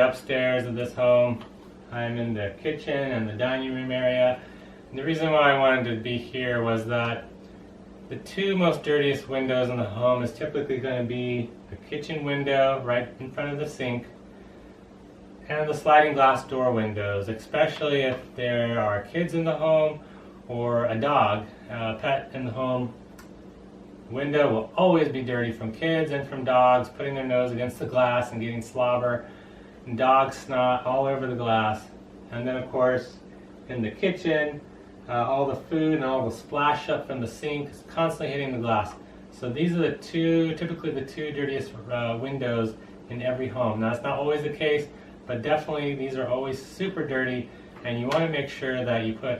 upstairs of this home. I'm in the kitchen and the dining room area. And the reason why I wanted to be here was that the two most dirtiest windows in the home is typically going to be the kitchen window right in front of the sink and the sliding glass door windows, especially if there are kids in the home or a dog, a pet in the home. Window will always be dirty from kids and from dogs putting their nose against the glass and getting slobber and dog snot all over the glass. And then of course in the kitchen, all the food and all the splash up from the sink is constantly hitting the glass. So these are typically the two dirtiest windows in every home. Now it's not always the case, but definitely these are always super dirty, and you want to make sure that you put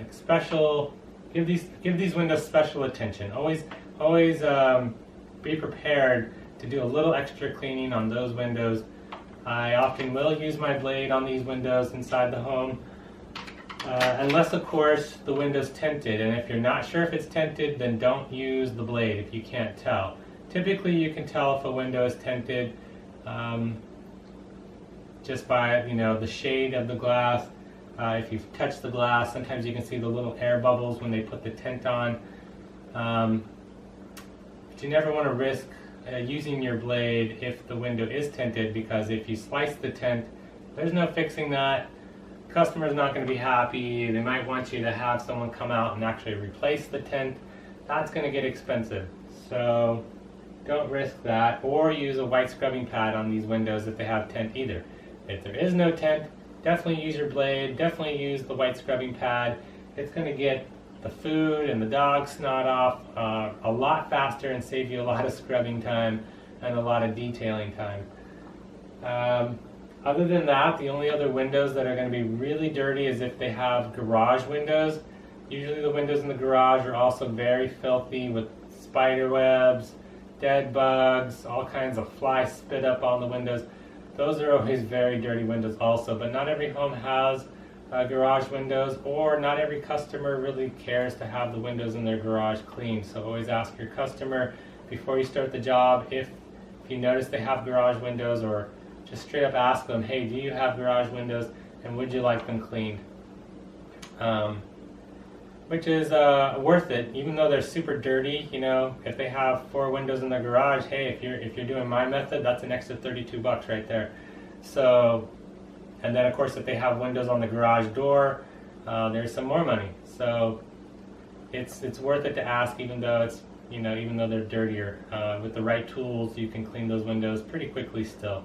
give these windows special attention. Always be prepared to do a little extra cleaning on those windows. I often will use my blade on these windows inside the home, unless of course the window's tinted, and if you're not sure if it's tinted, then don't use the blade if you can't tell. Typically you can tell if a window is tinted just by the shade of the glass. If you touch the glass, sometimes you can see the little air bubbles when they put the tint on. But you never want to risk using your blade if the window is tinted, because if you slice the tint, there's no fixing that. Customer's not going to be happy. They might want you to have someone come out and actually replace the tint. That's going to get expensive. So don't risk that, or use a white scrubbing pad on these windows if they have tint either. If there is no tint, definitely use your blade, definitely use the white scrubbing pad. It's going to get the food and the dog snot off a lot faster and save you a lot of scrubbing time and a lot of detailing time. Other than that, the only other windows that are going to be really dirty is if they have garage windows. Usually the windows in the garage are also very filthy with spider webs, dead bugs, all kinds of fly spit up on the windows. Those are always very dirty windows also, but not every home has garage windows, or not every customer really cares to have the windows in their garage clean. So always ask your customer before you start the job if you notice they have garage windows, or just straight up ask them, hey, do you have garage windows and would you like them cleaned? Which is worth it, even though they're super dirty. If they have 4 windows in their garage, hey, if you're doing my method, that's an extra $32 right there. So, and then of course if they have windows on the garage door, there's some more money. So it's worth it to ask, even though even though they're dirtier. With the right tools, you can clean those windows pretty quickly still.